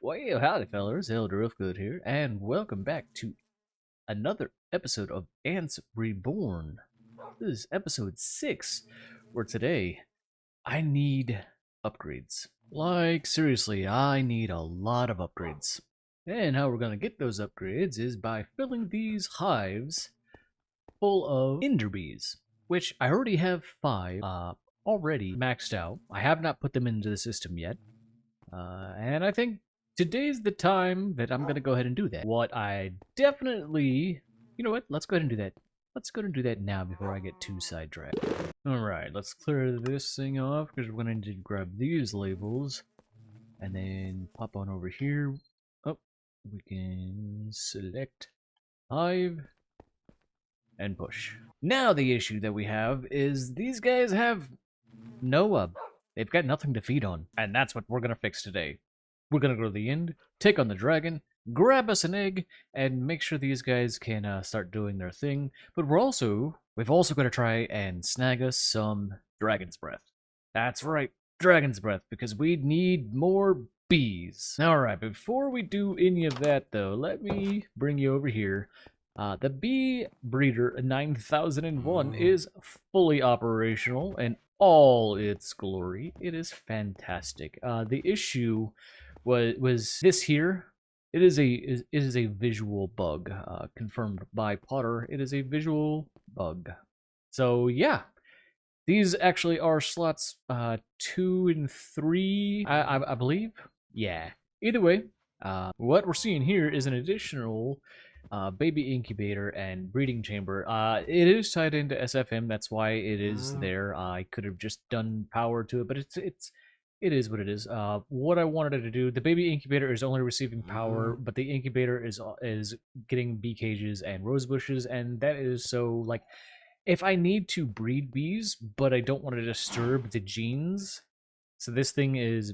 Well, howdy, fellas. Elder Ufgood here, and welcome back to another episode of ANTTS Reborn. This is episode 6, where today I need upgrades. Like, seriously, I need a lot of upgrades. And how we're going to get those upgrades is by filling these hives full of ender bees, which I already have 5 already maxed out. I have not put them into the system yet. And I think today's the time that I'm going to go ahead and do that. What I definitely... You know what? Let's go ahead and do that. Let's go ahead and do that now before I get too sidetracked. Alright, let's clear this thing off because we're going to need to grab these labels. And then pop on over here. Oh, we can select hive and push. Now the issue that we have is these guys have no they've got nothing to feed on, and that's what we're gonna fix today. We're gonna go to the end, take on the dragon, grab us an egg, and make sure these guys can start doing their thing. But we've also got to try and snag us some dragon's breath. That's right, dragon's breath, because we need more bees. Alright, before we do any of that though, let me bring you over here. The Bee Breeder 9001 is fully operational and all its glory. It is fantastic. The issue was this here. It is a visual bug, confirmed by Potter. It is a visual bug. So yeah, these actually are slots 2 and 3, I believe. Yeah. Either way, what we're seeing here is an additional baby incubator and breeding chamber. It is tied into SFM, that's why it is there. I could have just done power to it, but it is what it is. What I wanted to do, the baby incubator is only receiving power, but the incubator is getting bee cages and rose bushes, and that is so, like, if I need to breed bees, but I don't want to disturb the genes, so this thing is,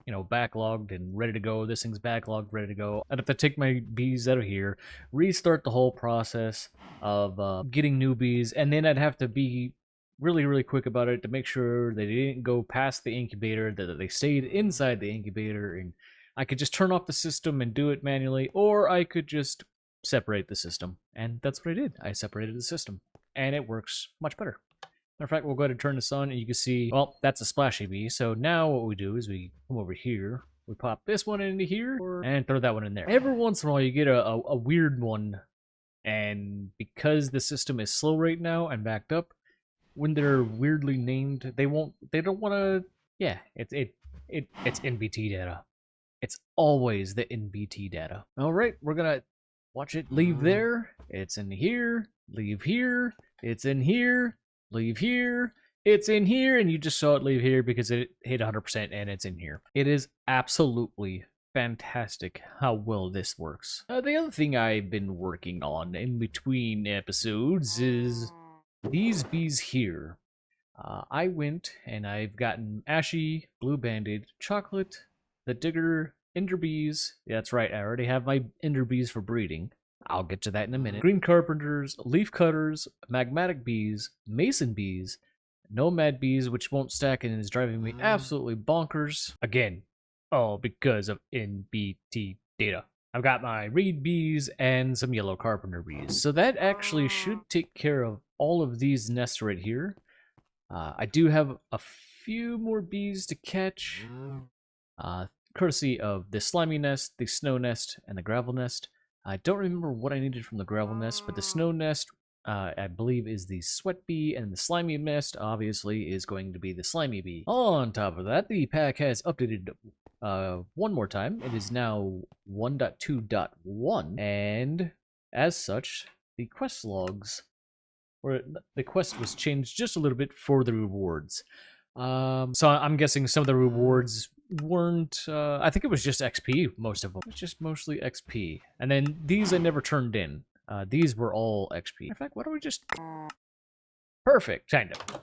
you know, backlogged and ready to go. This thing's backlogged, ready to go. I'd have to take my bees out of here, restart the whole process of getting new bees, and then I'd have to be really, really quick about it to make sure they didn't go past the incubator, that they stayed inside the incubator, and I could just turn off the system and do it manually, or I could just separate the system. And that's what I did. I separated the system, and it works much better. Matter of fact, we'll go ahead and turn this on, and you can see, well, that's a splashy bee. So now what we do is we come over here, we pop this one into here, and throw that one in there. Every once in a while, you get a weird one, and because the system is slow right now and backed up, when they're weirdly named, they don't want to. Yeah, it's NBT data. It's always the NBT data. All right, we're gonna watch it leave there. It's in here. Leave here. It's in here. Leave here, it's in here, and you just saw it leave here because it hit 100% and it's in here. It is absolutely fantastic how well this works. The other thing I've been working on in between episodes is these bees here. I went and I've gotten Ashy, Blue Banded, Chocolate, the Digger, Ender Bees. Yeah, that's right, I already have my Ender Bees for breeding. I'll get to that in a minute. Green Carpenters, Leaf Cutters, Magmatic Bees, Mason Bees, Nomad Bees, which won't stack and is driving me absolutely bonkers. Again, all because of NBT data. I've got my Reed Bees and some Yellow Carpenter Bees. So that actually should take care of all of these nests right here. I do have a few more bees to catch, courtesy of the Slimy Nest, the Snow Nest, and the Gravel Nest. I don't remember what I needed from the gravel nest, but the snow nest, I believe, is the sweat bee, and the slimy nest, obviously, is going to be the slimy bee. On top of that, the pack has updated one more time. It is now 1.2.1, and as such, the quest logs, or the quest was changed just a little bit for the rewards. So I'm guessing some of the rewards weren't, I think it was just XP, most of them. It's just mostly XP. And then these I never turned in. These were all XP. In fact, why don't we just... Perfect, kind of.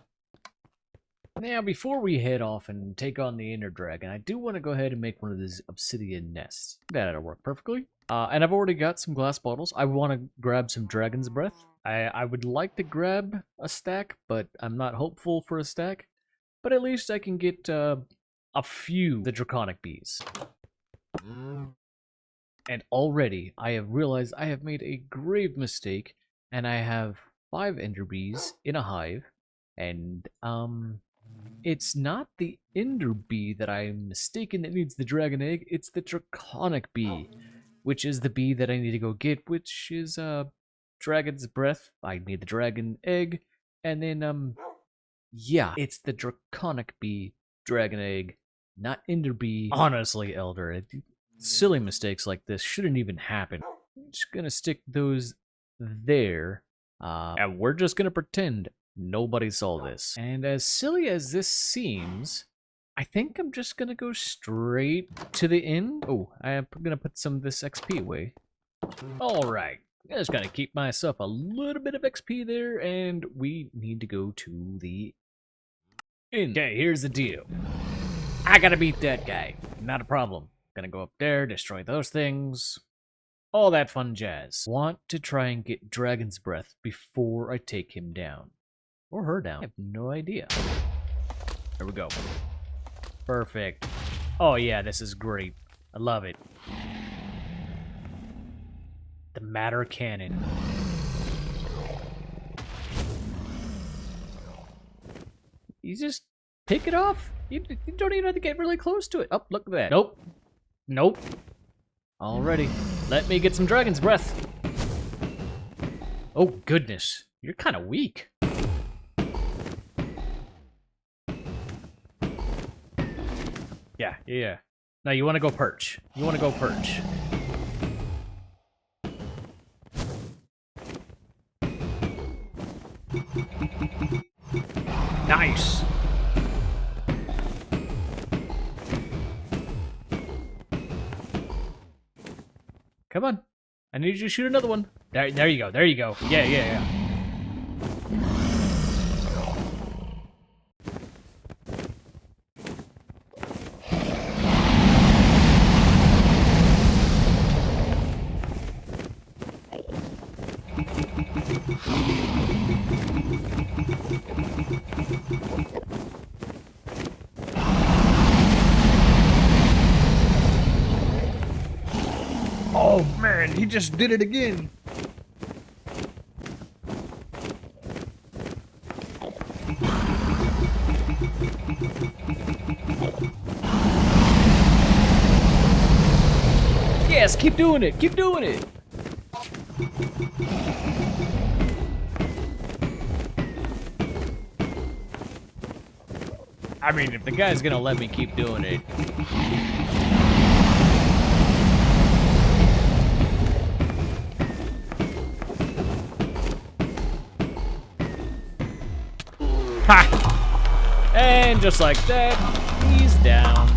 Now, before we head off and take on the Ender Dragon, I do want to go ahead and make one of these obsidian nests. That'll work perfectly. And I've already got some glass bottles. I want to grab some Dragon's Breath. I would like to grab a stack, but I'm not hopeful for a stack. But at least I can get a few the Draconic Bees. And already I have realized I have made a grave mistake, and I have 5 ender bees in a hive, and it's not the ender bee that I'm mistaken that needs the dragon egg, it's the draconic bee, which is the bee that I need to go get, which is dragon's breath. I need the dragon egg, and then yeah, it's the draconic bee dragon egg, not ender bee. Honestly, Elder, silly mistakes like this shouldn't even happen. I'm just gonna stick those there, and we're just gonna pretend nobody saw this. And as silly as this seems, I think I'm just gonna go straight to the end. Oh, I'm gonna put some of this XP away. Alright, I'm just gonna keep myself a little bit of XP there, and we need to go to the end. Okay, here's the deal. I gotta beat that guy. Not a problem. Gonna go up there, destroy those things. All that fun jazz. Want to try and get Dragon's Breath before I take him down. Or her down. I have no idea. There we go. Perfect. Oh yeah, this is great. I love it. The Matter Cannon. You just pick it off. You don't even have to get really close to it. Oh, look at that. Nope. Nope. Alrighty. Let me get some Dragon's Breath. Oh, goodness. You're kind of weak. Yeah. Now you want to go perch. You want to go perch. Nice. Come on. I need you to shoot another one. There you go. There you go. Yeah. Oh man, he just did it again. Yes, keep doing it. Keep doing it. I mean, if the guy's gonna let me keep doing it. Ha! And just like that, he's down.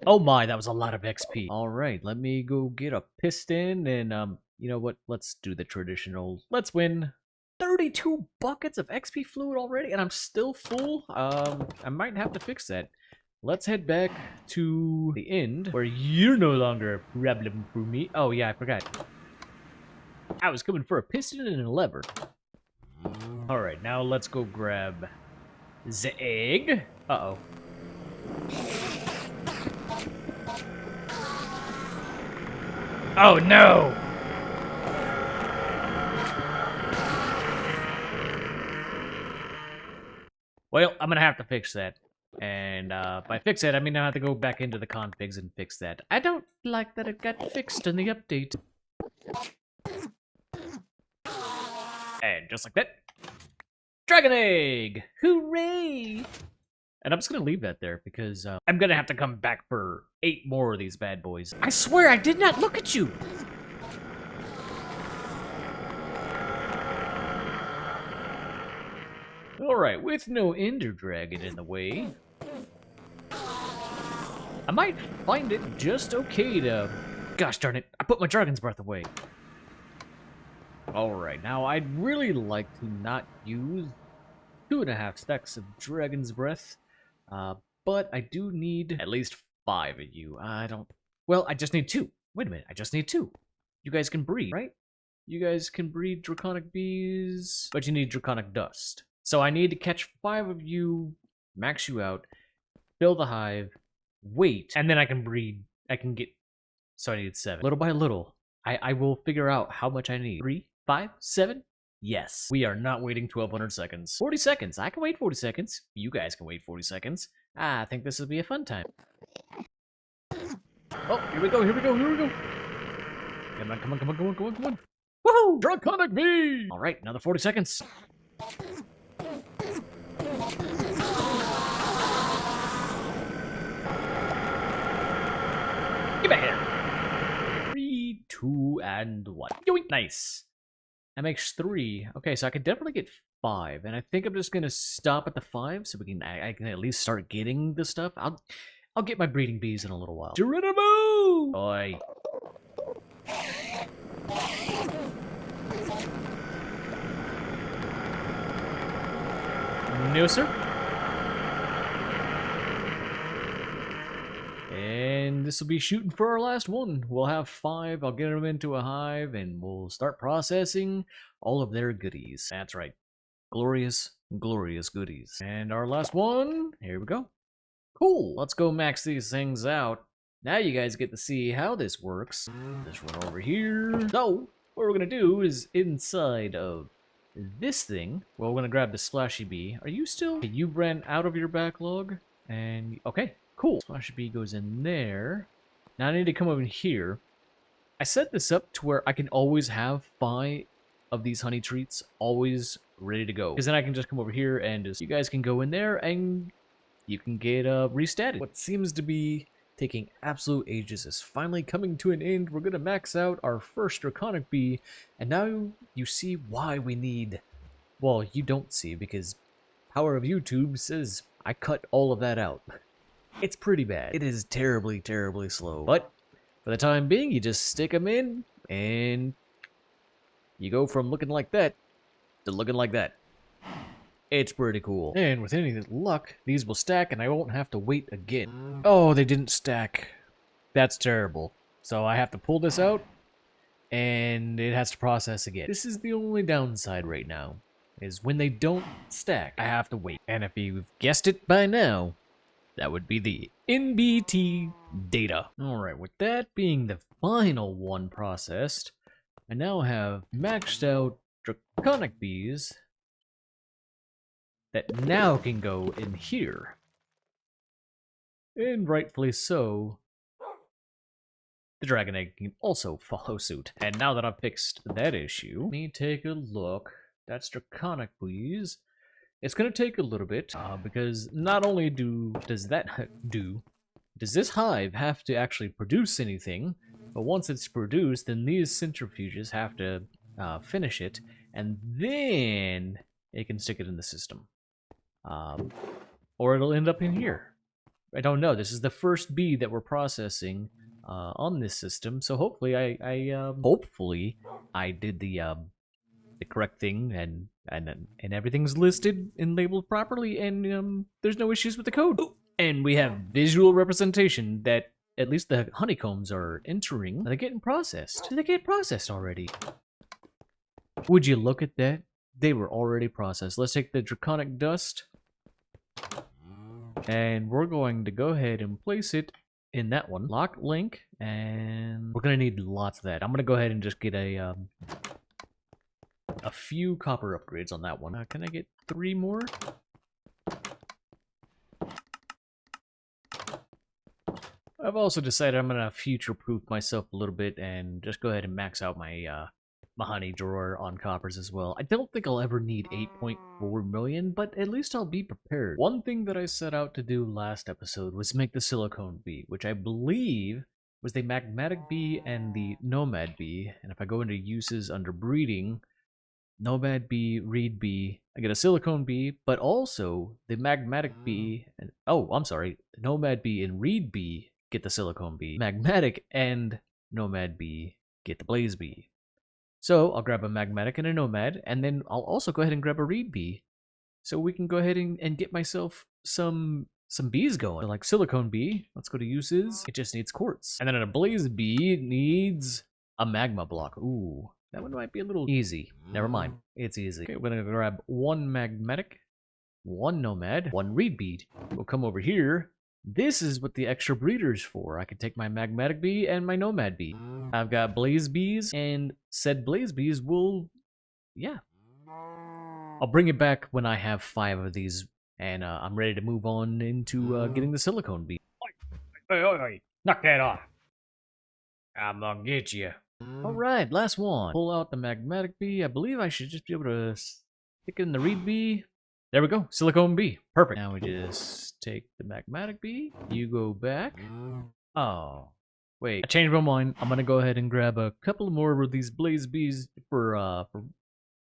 Oh my, that was a lot of XP. All right, let me go get a piston and you know what? Let's do the traditional. Let's win 32 buckets of XP fluid already, and I'm still full. I might have to fix that. Let's head back to the end, where you're no longer a problem for me. Oh yeah, I forgot. I was coming for a piston and a lever. All right, now let's go grab the egg. Uh-oh. Oh no! Well, I'm gonna have to fix that. And by fix it, I mean I have to go back into the configs and fix that. I don't like that it got fixed in the update. And just like that, Dragon Egg! Hooray! And I'm just gonna leave that there because I'm gonna have to come back for 8 more of these bad boys. I swear I did not look at you! Alright, with no Ender Dragon in the way, I might find it just okay to... Gosh darn it, I put my Dragon's Breath away. Alright, now I'd really like to not use 2.5 stacks of Dragon's Breath, but I do need at least 5 of you. Well, I just need 2. Wait a minute, I just need 2. You guys can breed, right? You guys can breed Draconic Bees, but you need Draconic Dust. So I need to catch 5 of you max you out, fill the hive, wait, and then I can breed. I can get. So I need 7. Little by little, I will figure out how much I need. 3, 5, 7. Yes. We are not waiting 1200 seconds. 40 seconds. I can wait 40 seconds. You guys can wait 40 seconds. I think this will be a fun time. Oh, here we go, here we go, here we go. Come on, come on, come on, come on, come on, come on. Woohoo! Draconic Bee! Alright, another 40 seconds. Get back here. 3, 2, and 1. Yoink! Nice. That makes 3. Okay, so I could definitely get 5, and I think I'm just gonna stop at the 5 so I can at least start getting the stuff. I'll get my breeding bees in a little while. Geronimo! Oi. No, sir. And this will be shooting for our last one. We'll have 5. I'll get them into a hive, and we'll start processing all of their goodies. That's right. Glorious, glorious goodies. And our last one. Here we go. Cool. Let's go max these things out. Now you guys get to see how this works. Just run over here. So, what we're going to do is inside of this thing, well, we're going to grab the Splashy Bee. Are you still? Okay, you ran out of your backlog. And, okay, cool. Splashy Bee goes in there. Now I need to come over here. I set this up to where I can always have 5 of these honey treats always ready to go. Because then I can just come over here and just, you guys can go in there and you can get restatted. What seems to be taking absolute ages is finally coming to an end. We're going to max out our first Draconic Bee, and now you see why we need... Well, you don't see, because Power of YouTube says I cut all of that out. It's pretty bad. It is terribly, terribly slow. But for the time being, you just stick them in, and you go from looking like that to looking like that. It's pretty cool. And with any luck, these will stack and I won't have to wait again. Oh, they didn't stack. That's terrible. So I have to pull this out, and it has to process again. This is the only downside right now, is when they don't stack, I have to wait. And if you've guessed it by now, that would be the NBT data. Alright, with that being the final one processed, I now have maxed out Draconic Bees that now can go in here. And rightfully so, the Dragon Egg can also follow suit. And now that I've fixed that issue, let me take a look. That's Draconic Bees. It's going to take a little bit, because not only does this hive have to actually produce anything, but once it's produced, then these centrifuges have to finish it, and then it can stick it in the system. Or it'll end up in here. I don't know. This is the first bee that we're processing on this system, so hopefully hopefully I did the correct thing and everything's listed and labeled properly, and there's no issues with the code. Ooh. And we have visual representation that at least the honeycombs are entering. They're getting processed. Did they get processed already? Would you look at that? They were already processed. Let's take the Draconic Dust, and we're going to go ahead and place it in that one. Lock link, and we're going to need lots of that. I'm going to go ahead and just get a few copper upgrades on that one. Can I get 3 more? I've also decided I'm going to future-proof myself a little bit and just go ahead and max out my my honey drawer on coppers as well. I don't think I'll ever need 8.4 million, but at least I'll be prepared. One thing that I set out to do last episode was make the silicone bee, which I believe was the magmatic bee and the nomad bee. And if I go into uses under breeding, nomad bee, reed bee, I get a silicone bee, but also the magmatic bee, and oh, I'm sorry, nomad bee and reed bee get the silicone bee. Magmatic and nomad bee get the blaze bee. So I'll grab a magmatic and a nomad, and then I'll also go ahead and grab a reed bee, so we can go ahead and get myself some bees going. Like silicone bee, let's go to uses. It just needs quartz, and then a blaze bee needs a magma block. Ooh, that one might be a little easy. Never mind, it's easy. Okay, we're gonna grab 1 magmatic, one nomad, one reed bead. We'll come over here. This is what the extra breeder's for. I can take my magmatic bee and my nomad bee. I've got blaze bees, and said blaze bees will, yeah. I'll bring it back when I have 5 of these, and I'm ready to move on into getting the silicone bee. Oi, knock that off. I'm gonna get you. Alright, last one. Pull out the magmatic bee. I believe I should just be able to stick it in the reed bee. There we go, silicone bee. Perfect. Now we just take the magmatic bee. You go back. Oh, wait. I changed my mind. I'm gonna go ahead and grab a couple more of these blaze bees for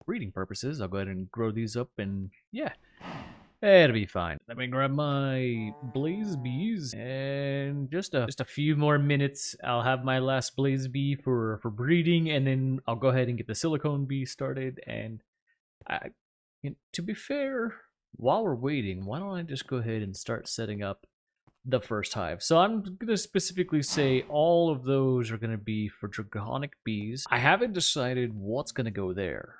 breeding purposes. I'll go ahead and grow these up, and yeah, it'll be fine. Let me grab my blaze bees, and just a few more minutes. I'll have my last blaze bee for breeding, and then I'll go ahead and get the silicone bee started. And to be fair, while we're waiting, why don't I just go ahead and start setting up the first hive? So I'm going to specifically say all of those are going to be for draconic bees. I haven't decided what's going to go there.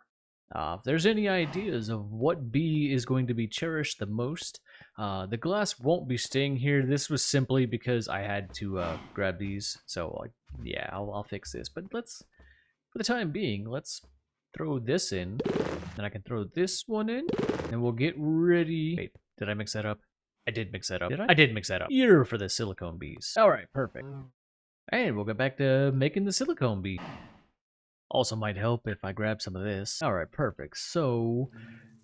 If there's any ideas of what bee is going to be cherished the most, the glass won't be staying here. This was simply because I had to grab these. So yeah, I'll fix this. But let's, for the time being, let's throw this in. Then I can throw this one in, and we'll get ready. Wait, did I mix that up? I did mix that up. Did I? I did mix that up. Here for the silicone bees. All right, perfect. And we'll get back to making the silicone bee. Also might help if I grab some of this. All right, perfect. So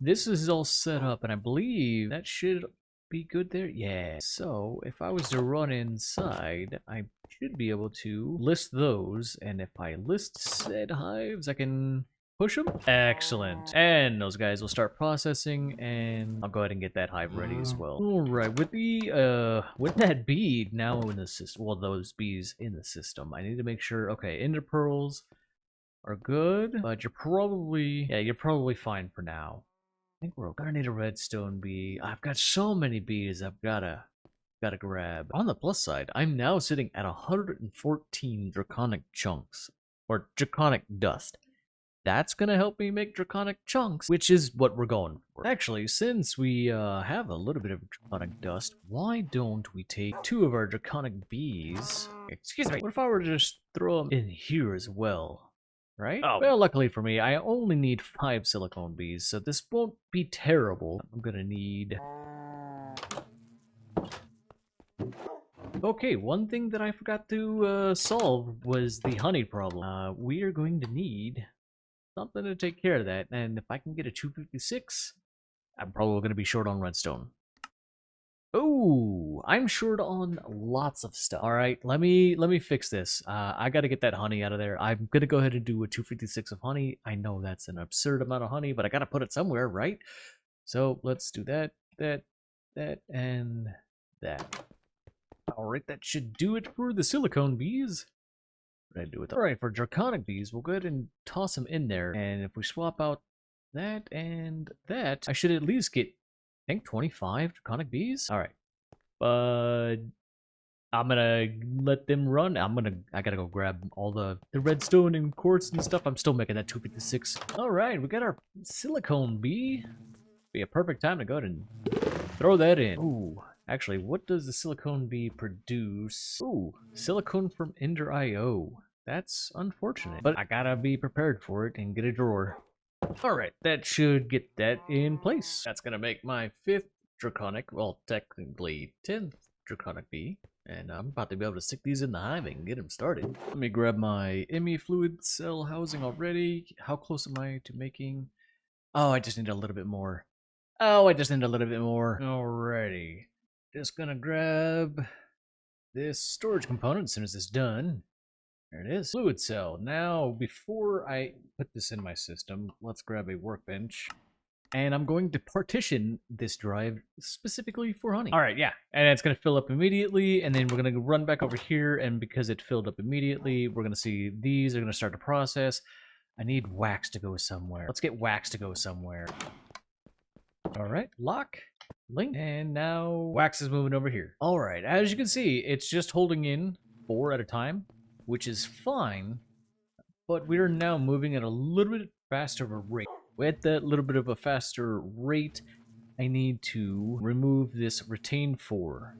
this is all set up, and I believe that should be good there. Yeah. So if I was to run inside, I should be able to list those, and if I list said hives, I can push them. Excellent. And those guys will start processing, and I'll go ahead and get that hive ready as well. All right, with that bead now in the system, well, those bees in the system, I need to make sure. Okay, ender pearls are good, but you're probably fine for now. I think we're gonna need a redstone bee. I've got so many bees I've gotta grab. On the plus side, I'm now sitting at 114 draconic chunks, or draconic dust. That's gonna help me make draconic chunks, which is what we're going for. Actually, since we have a little bit of draconic dust, why don't we take 2 of our draconic bees? Excuse me. What if I were to just throw them in here as well? Right? Oh. Well, luckily for me, I only need 5 silicone bees, so this won't be terrible. I'm gonna need... Okay, one thing that I forgot to solve was the honey problem. We are going to need something to take care of that, and if I can get a 256, I'm probably going to be short on redstone. Oh, I'm short on lots of stuff. All right, let me fix this. I got to get that honey out of there. I'm going to go ahead and do a 256 of honey. I know that's an absurd amount of honey, but I got to put it somewhere, right? So let's do that, and that. All right, that should do it for the silicone bees. I do it. All right, for draconic bees, we'll go ahead and toss them in there. And if we swap out that and that, I should at least get, I think, 25 draconic bees. All right, but I'm gonna let them run. I gotta go grab all the redstone and quartz and stuff. I'm still making that 256. All right, we got our silicone bee. Be a perfect time to go ahead and throw that in. Ooh. Actually, what does the silicone bee produce? Ooh, silicone from Ender IO. That's unfortunate, but I gotta be prepared for it and get a drawer. Alright, that should get that in place. That's gonna make my 5th draconic, well, technically 10th draconic bee. And I'm about to be able to stick these in the hive and get them started. Let me grab my ME fluid cell housing already. How close am I to making? Oh, I just need a little bit more. Alrighty. Just gonna grab this storage component as soon as it's done. There it is. Fluid cell. Now, before I put this in my system, let's grab a workbench. And I'm going to partition this drive specifically for honey. All right, yeah. And it's going to fill up immediately. And then we're going to run back over here. And because it filled up immediately, we're going to see these are going to start to process. I need wax to go somewhere. Let's get wax to go somewhere. All right, lock. Link, and now wax is moving over here. All right, as you can see, it's just holding in 4 at a time, which is fine, but we are now moving at a little bit faster of a rate. With that little bit of a faster rate, I need to remove this retain 4.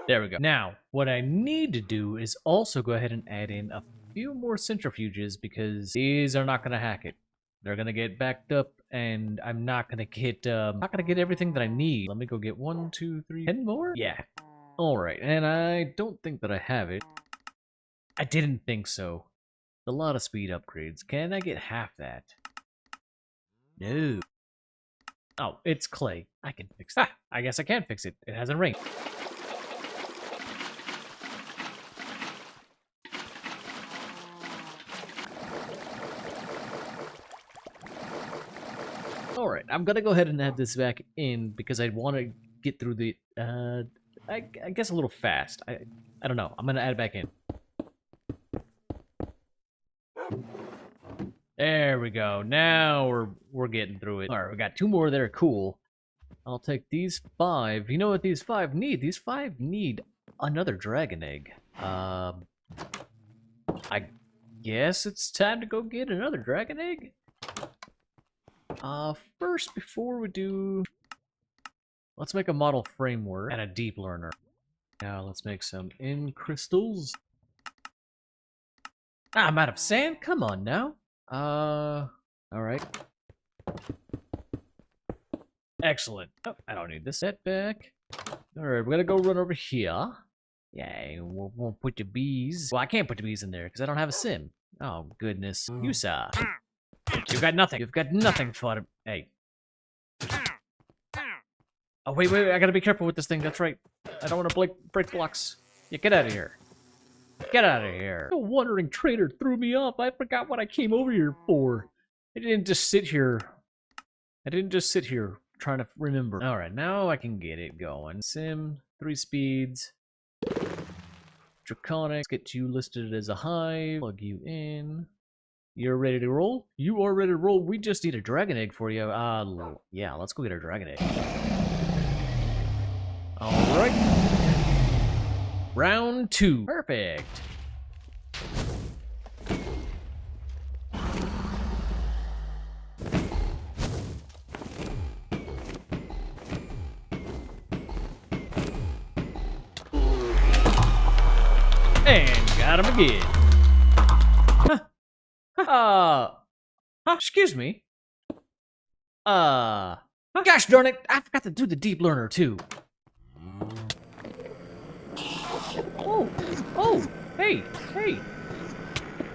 There we go. Now, what I need to do is also go ahead and add in a few more centrifuges because these are not going to hack it. They're going to get backed up and I'm not going to get everything that I need. Let me go get 1, 2, 3, 10 more? Yeah. All right, and I don't think that I have it. I didn't think so. A lot of speed upgrades. Can I get half that? No. Oh, it's clay. I can fix it. Ah, I guess I can fix it. It hasn't rained. Alright, I'm gonna go ahead and add this back in because I want to get through the, I guess a little fast. I don't know. I'm gonna add it back in. There we go. Now we're getting through it. Alright, we got 2 more that are cool. I'll take these 5. You know what these 5 need? These 5 need another dragon egg. I guess it's time to go get another dragon egg? First, before we do... Let's make a model framework and a deep learner. Now let's make some in crystals. Ah, I'm out of sand? Come on now. Alright. Excellent. Oh, I don't need this setback. Alright, we're gonna go run over here. Yeah, we'll put the bees. Well, I can't put the bees in there because I don't have a sim. Oh, goodness. You saw. You've got nothing. You've got nothing for it. Hey. Oh, wait. I gotta be careful with this thing. That's right. I don't want to break blocks. Yeah, get out of here. Get out of here. The wandering trader threw me off. I forgot what I came over here for. I didn't just sit here trying to remember. Alright, now I can get it going. Sim, 3 speeds. Draconic, let's get you listed as a hive. Plug you in. You're ready to roll? You are ready to roll. We just need a dragon egg for you. Yeah, let's go get our dragon egg. Alright. Round 2. Perfect. And got him again. Excuse me. Gosh darn it, I forgot to do the deep learner too. Oh, hey.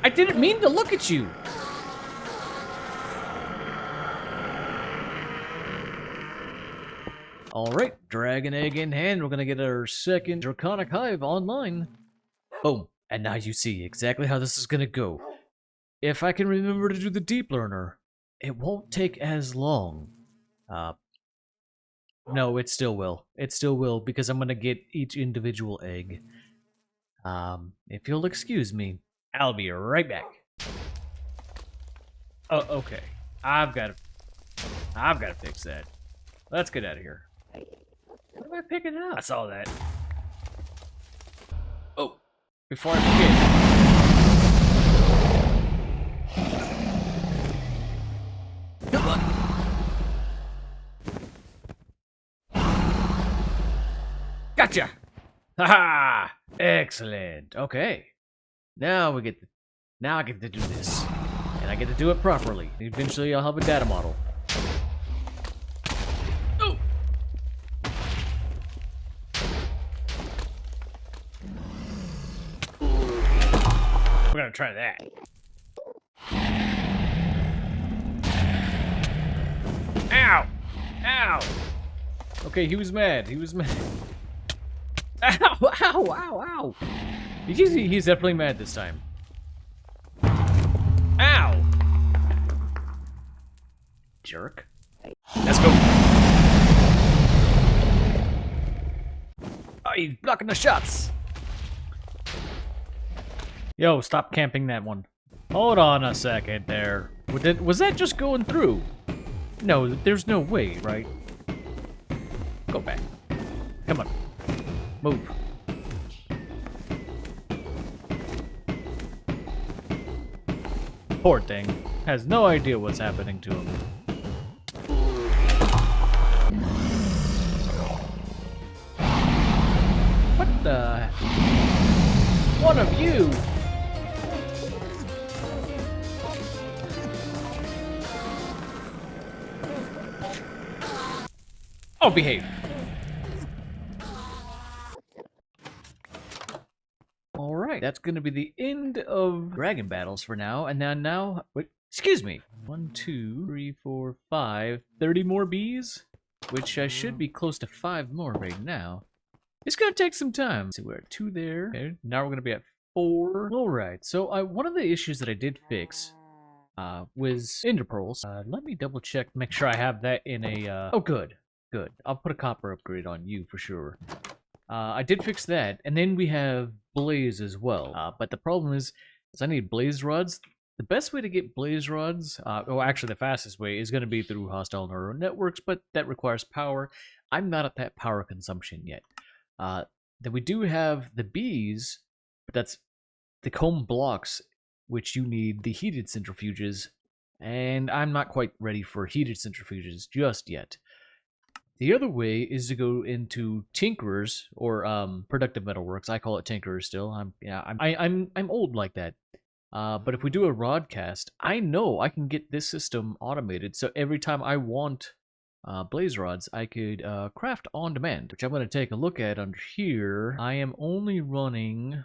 I didn't mean to look at you. Alright, dragon egg in hand. We're gonna get our second draconic hive online. Boom, and now you see exactly how this is gonna go. If I can remember to do the deep learner, it won't take as long. No, it still will. It still will, because I'm gonna get each individual egg. If you'll excuse me, I'll be right back. Oh, okay. I've got to fix that. Let's get out of here. How do I pick it up? I saw that. Oh, before I forget. Come on. Gotcha! Haha! Excellent. Okay. Now I get to do this. And I get to do it properly. Eventually I'll have a data model. Oh! We're gonna try that. Ow! Ow! Okay, he was mad. Ow! Ow! Ow! Ow! He's definitely mad this time. Ow! Jerk. Let's go. Oh, he's blocking the shots. Yo, stop camping that one. Hold on a second there. Was that just going through? No, there's no way, right? Go back. Come on. Move. Poor thing. Has no idea what's happening to him. One of you! Oh, behave. Alright, that's gonna be the end of dragon battles for now, and then wait, excuse me. 1, 2, 3, 4, 5, 30 more bees? Which I should be close to 5 more right now. It's gonna take some time. So we're at 2 there. Okay, now we're gonna be at 4. Alright, so one of the issues that I did fix was interpearls. Let me double check, make sure I have that in a, oh good, good. I'll put a copper upgrade on you for sure. I did fix that, and then we have blaze as well. But the problem is I need blaze rods. The best way to get blaze rods, well, actually the fastest way, is going to be through hostile neural networks, but that requires power. I'm not at that power consumption yet. Then we do have the bees, but that's the comb blocks, which you need the heated centrifuges, and I'm not quite ready for heated centrifuges just yet. The other way is to go into Tinkerers or Productive Metalworks. I call it Tinkerers still. I'm old like that. But if we do a rodcast, I know I can get this system automated. So every time I want blaze rods, I could craft on demand, which I'm going to take a look at under here. I am only running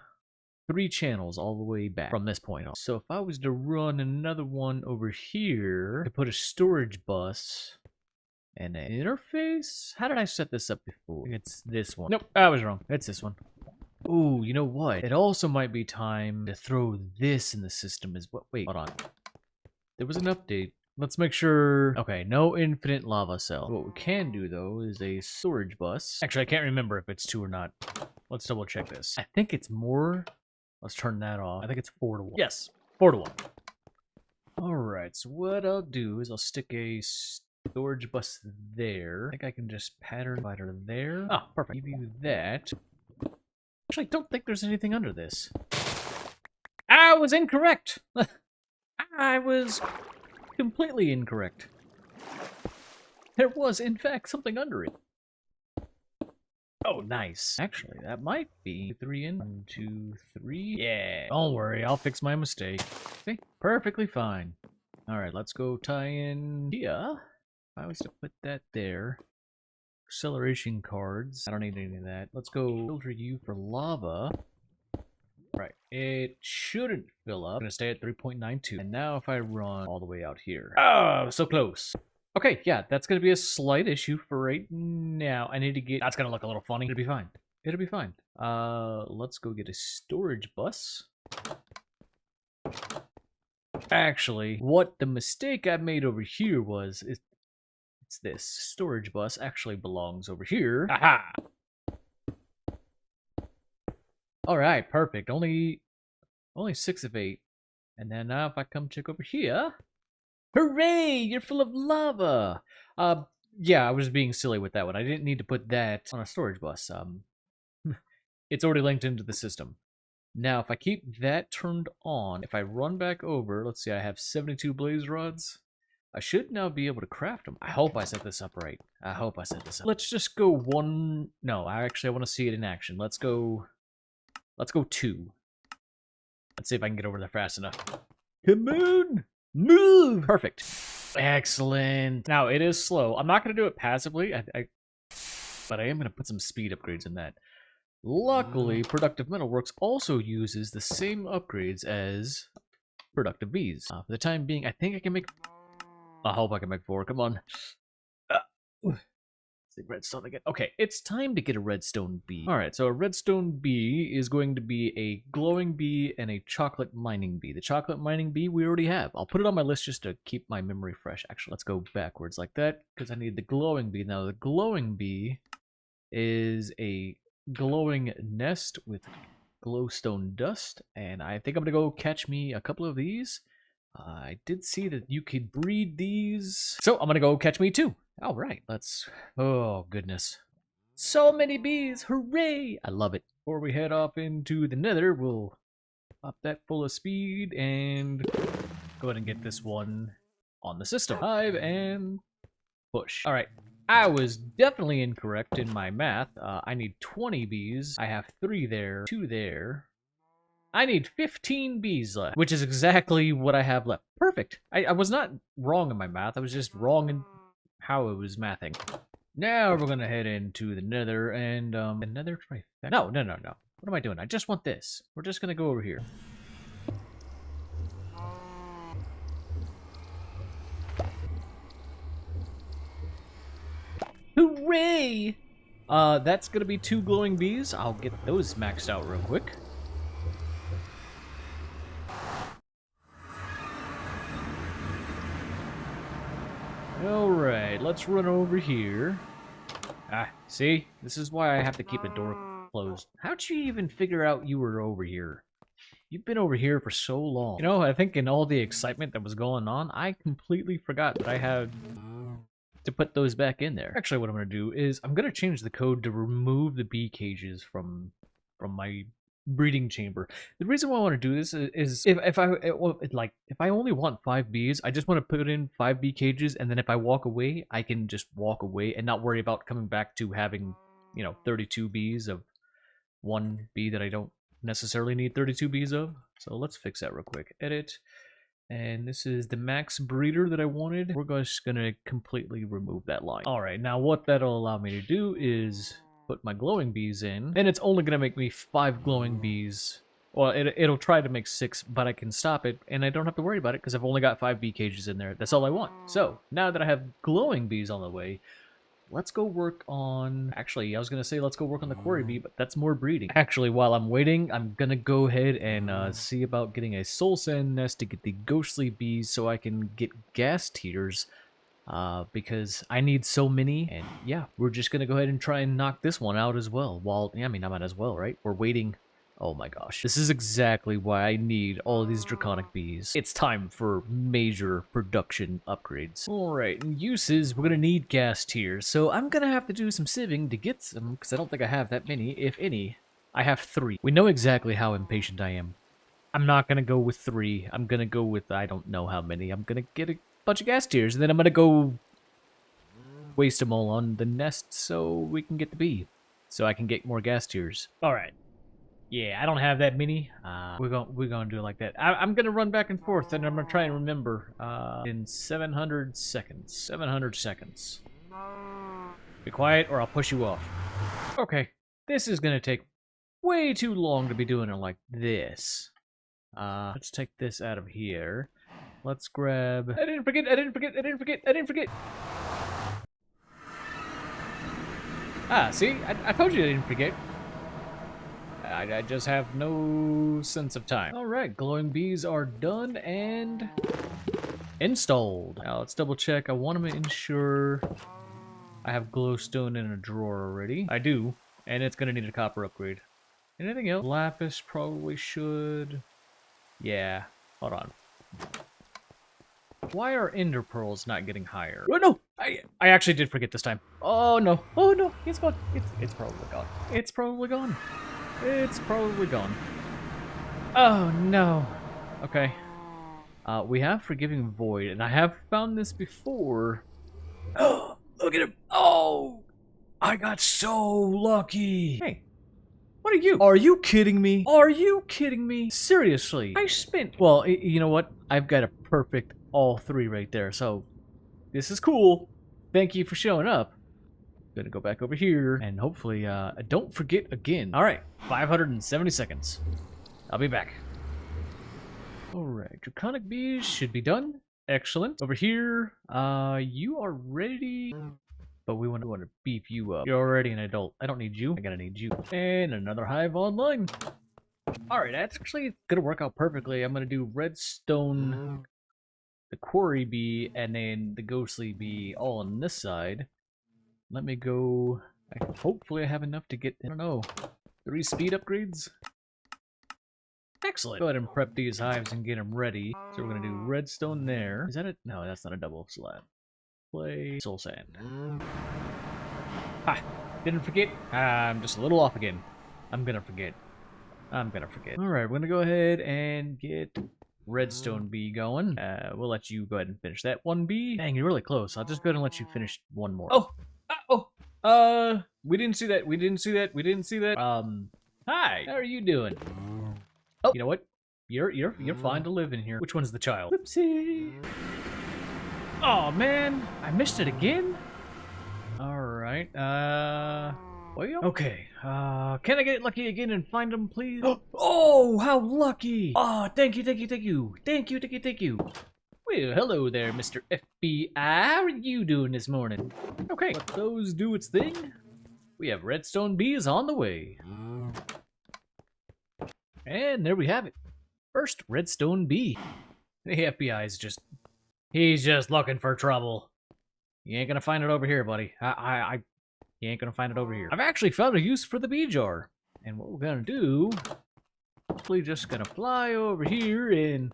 3 channels all the way back from this point on. So if I was to run another one over here to put a storage bus and an interface? How did I set this up before? It's this one. Nope, I was wrong. It's this one. Ooh, you know what? It also might be time to throw this in the system as well. Wait, hold on. There was an update. Let's make sure... Okay, no infinite lava cell. What we can do, though, is a storage bus. Actually, I can't remember if it's 2 or not. Let's double check this. I think it's more... Let's turn that off. I think it's 4 to 1. Yes, 4 to 1. Alright, so what I'll do is I'll stick a storage bus there. I think I can just pattern divider there. Oh, perfect. Give you that. Actually, I don't think there's anything under this. I was incorrect! I was completely incorrect. There was, in fact, something under it. Oh, nice. Actually, that might be 3 in. 1, 2, 3. Yeah. Don't worry, I'll fix my mistake. Okay, perfectly fine. Alright, let's go tie in here. If I was to put that there. Acceleration cards. I don't need any of that. Let's go filter you for lava. Right. It shouldn't fill up. I'm gonna stay at 3.92. And now if I run all the way out here. Oh, so close. Okay, yeah, that's gonna be a slight issue for right now. I need to get... That's gonna look a little funny. It'll be fine. It'll be fine. Let's go get a storage bus. Actually, what the mistake I made over here was... It's this. Storage bus actually belongs over here. Aha! Alright, perfect. Only 6 of 8. And then now if I come check over here... Hooray! You're full of lava! Yeah, I was being silly with that one. I didn't need to put that on a storage bus. It's already linked into the system. Now, if I keep that turned on, if I run back over, let's see, I have 72 blaze rods. I should now be able to craft them. I hope I set this up right. I hope I set this up. Let's just go 1... No, I want to see it in action. Let's go 2. Let's see if I can get over there fast enough. Come on! Move! Perfect. Excellent. Now, it is slow. I'm not going to do it passively, but I am going to put some speed upgrades in that. Luckily, Productive Metalworks also uses the same upgrades as Productive Bees. For the time being, I think I can make... I hope I can make 4. Come on. Let's see, redstone again. Okay, it's time to get a redstone bee. Alright, so a redstone bee is going to be a glowing bee and a chocolate mining bee. The chocolate mining bee we already have. I'll put it on my list just to keep my memory fresh. Actually, let's go backwards like that, because I need the glowing bee. Now, the glowing bee is a glowing nest with glowstone dust, and I think I'm gonna go catch me a couple of these. I did see that you could breed these, so I'm gonna go catch me 2. All right, let's... Oh, goodness. So many bees! Hooray! I love it. Before we head off into the nether, we'll pop that full of speed and go ahead and get this one on the system. Hive and push. All right. I was definitely incorrect in my math. I need 20 bees. I have 3 there, 2 there. I need 15 bees left, which is exactly what I have left. Perfect. I was not wrong in my math. I was just wrong in how it was mathing. Now we're gonna head into the nether and, another trifecta. No. What am I doing? I just want this. We're just gonna go over here. Hooray! That's gonna be 2 glowing bees. I'll get those maxed out real quick. Alright, let's run over here. Ah, see? This is why I have to keep the door closed. How'd you even figure out you were over here? You've been over here for so long. You know, I think in all the excitement that was going on, I completely forgot that I had to put those back in there. Actually, what I'm going to do is I'm going to change the code to remove the bee cages from my breeding chamber. The reason why I want to do this is if I only want 5 bees, I just want to put in 5 bee cages, and then if I walk away, I can just walk away and not worry about coming back to having, you know, 32 bees of one bee that I don't necessarily need 32 bees of. So let's fix that real quick. Edit. And this is the max breeder that I wanted. We're just gonna completely remove that line. All right, now what that'll allow me to do is put my glowing bees in, and it's only gonna make me 5 glowing bees. Well, it'll try to make 6, but I can stop it, and I don't have to worry about it because I've only got 5 bee cages in there. That's all I want. So now that I have glowing bees on the way, let's go work on... Actually, I was going to say let's go work on the quarry bee, but that's more breeding. Actually, while I'm waiting, I'm going to go ahead and see about getting a soul sand nest to get the ghostly bees so I can get gas tears. Because I need so many, and yeah, we're just going to go ahead and try and knock this one out as well. While, I mean, I might as well, right? We're waiting... Oh my gosh. This is exactly why I need all of these draconic bees. It's time for major production upgrades. Alright, uses, we're gonna need gas tiers, so I'm gonna have to do some sieving to get some, because I don't think I have that many, if any. I have 3. We know exactly how impatient I am. I'm not gonna go with 3. I'm gonna go with I don't know how many. I'm gonna get a bunch of gas tiers, and then I'm gonna go waste them all on the nest so we can get the bee. So I can get more gas tiers. Alright. Yeah, I don't have that many. We're gonna do it like that. I'm gonna run back and forth, and I'm gonna try and remember. In 700 seconds. 700 seconds. Be quiet, or I'll push you off. Okay, this is gonna take way too long to be doing it like this. Let's take this out of here. Let's grab. I didn't forget. Ah, see, I told you I didn't forget. I just have no sense of time. Alright, glowing bees are done and installed. Now let's double check. I want to ensure I have glowstone in a drawer already. I do, and it's going to need a copper upgrade. Anything else? Lapis probably should. Yeah, hold on. Why are ender pearls not getting higher? Oh no! I actually did forget this time. Oh no, it's gone. It's probably gone. It's probably gone. It's probably gone. Oh, no. Okay. We have Forgiving Void, and I have found this before. Oh, look at him. Oh, I got so lucky. Hey, what are you? Are you kidding me? Are you kidding me? Seriously. I spent... Well, you know what? I've got a perfect all 3 right there, so this is cool. Thank you for showing up. Gonna go back over here, and hopefully, don't forget again. Alright, 570 seconds. I'll be back. Alright, Draconic Bees should be done. Excellent. Over here, you are ready, but we want to beef you up. You're already an adult. I don't need you. I gotta need you. And another hive online. Alright, that's actually gonna work out perfectly. I'm gonna do redstone, the quarry bee, and then the ghostly bee all on this side. Let me go. Hopefully I have enough to get, I don't know, 3 speed upgrades? Excellent. Go ahead and prep these hives and get them ready. So we're going to do redstone there. Is that it? No, that's not a double slab. Play soul sand. Ha! Didn't forget. I'm just a little off again. I'm going to forget. Alright, we're going to go ahead and get redstone bee going. We'll let you go ahead and finish that one bee. Dang, you're really close. I'll just go ahead and let you finish one more. Oh! We didn't see that. We didn't see that. We didn't see that. Hi. How are you doing? Oh, you know what? You're fine to live in here. Which one's the child? Whoopsie. Oh man, I missed it again. All right. Well, okay. Can I get lucky again and find them, please? Oh, how lucky! Oh, thank you, thank you, thank you, thank you, thank you, thank you. Well, hello there, Mr. FBI. How are you doing this morning? Okay, let those do its thing. We have redstone bees on the way. And there we have it. First redstone bee. The FBI is he's just looking for trouble. You ain't gonna find it over here, buddy. You ain't gonna find it over here. I've actually found a use for the bee jar. And what we're gonna do, hopefully just gonna fly over here and,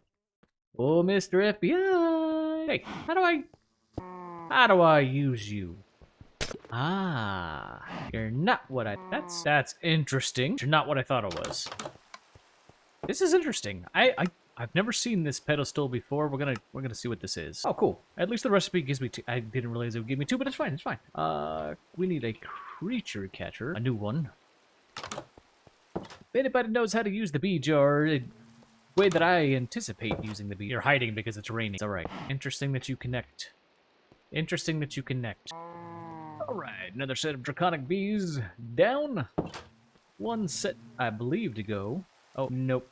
oh, Mr. FBI. Hey, how do I use you? Ah, you're not what that's interesting. You're not what I thought it was. This is interesting. I've never seen this pedestal before. We're gonna see what this is. Oh, cool. At least the recipe gives me two. I didn't realize it would give me two, but it's fine. It's fine. We need a creature catcher, a new one. If anybody knows how to use the bee jar, the way that I anticipate using the bee, you're hiding because it's raining. It's all right. Interesting that you connect. Interesting that you connect. All right, another set of draconic bees down. One set, I believe, to go. Oh, nope.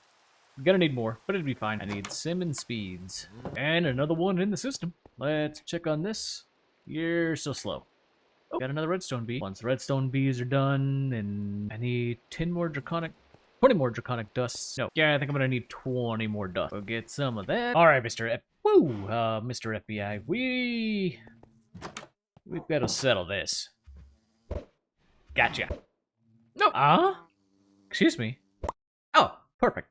Gonna need more, but it'd be fine. I need Simmons speeds. And another one in the system. Let's check on this. You're so slow. Oh, got another redstone bee. Once the redstone bees are done, and I need 20 more draconic dusts. No, yeah, I think I'm gonna need 20 more dust. We'll get some of that. All right, Mr. FBI, we've got to settle this. Gotcha. No, excuse me. Oh, perfect.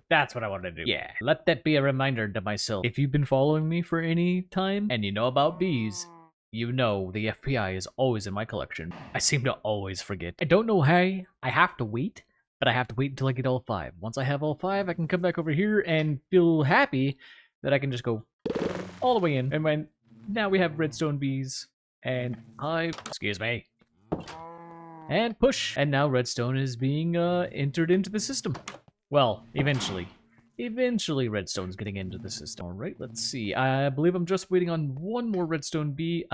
That's what I wanted to do. Yeah, let that be a reminder to myself. If you've been following me for any time and you know about bees, you know the FBI is always in my collection. I seem to always forget. I don't know how I have to wait, but I have to wait until I get all 5. Once I have all 5, I can come back over here and feel happy that I can just go all the way in. And now we have redstone bees and excuse me, and push. And now redstone is being entered into the system. Well, eventually. Eventually redstone's getting into the system. All right, let's see. I believe I'm just waiting on one more redstone bee.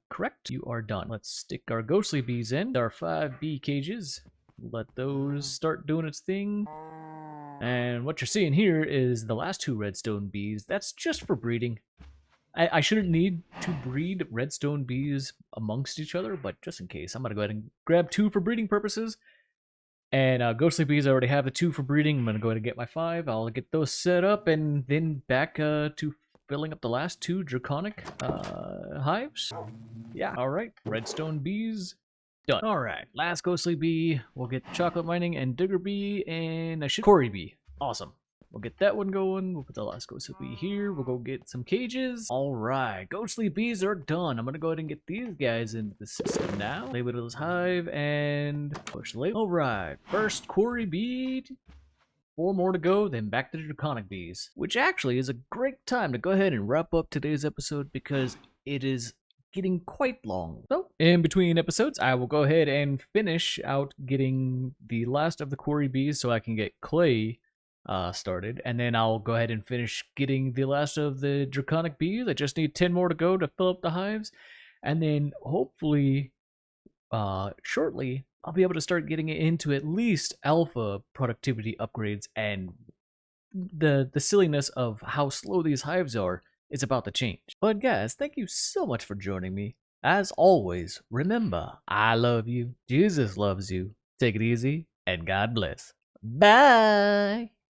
Correct? You are done. Let's stick our ghostly bees in. Our 5 bee cages. Let those start doing its thing. And what you're seeing here is the last 2 redstone bees. That's just for breeding. I shouldn't need to breed redstone bees amongst each other, but just in case, I'm going to go ahead and grab 2 for breeding purposes. And ghostly bees, I already have the 2 for breeding. I'm going to go ahead and get my 5. I'll get those set up and then back to filling up the last 2 draconic hives. Yeah, all right. Redstone bees, done. All right, last ghostly bee. We'll get chocolate mining and digger bee and Corey bee. Awesome. We'll get that one going. We'll put the last ghostly bee here. We'll go get some cages. All right, ghostly bees are done. I'm gonna go ahead and get these guys into the system now. Label this hive and push the label. All right, first Corey bee. 4 more to go, then back to the draconic bees. Which actually is a great time to go ahead and wrap up today's episode because it is getting quite long. So, in between episodes, I will go ahead and finish out getting the last of the Corey bees so I can get clay started, and then I'll go ahead and finish getting the last of the draconic bees. I just need 10 more to go to fill up the hives, and then hopefully shortly I'll be able to start getting into at least alpha productivity upgrades, and the silliness of how slow these hives are is about to change. But guys, thank you so much for joining me. As always, remember, I love you, Jesus loves you, take it easy, and God bless. Bye!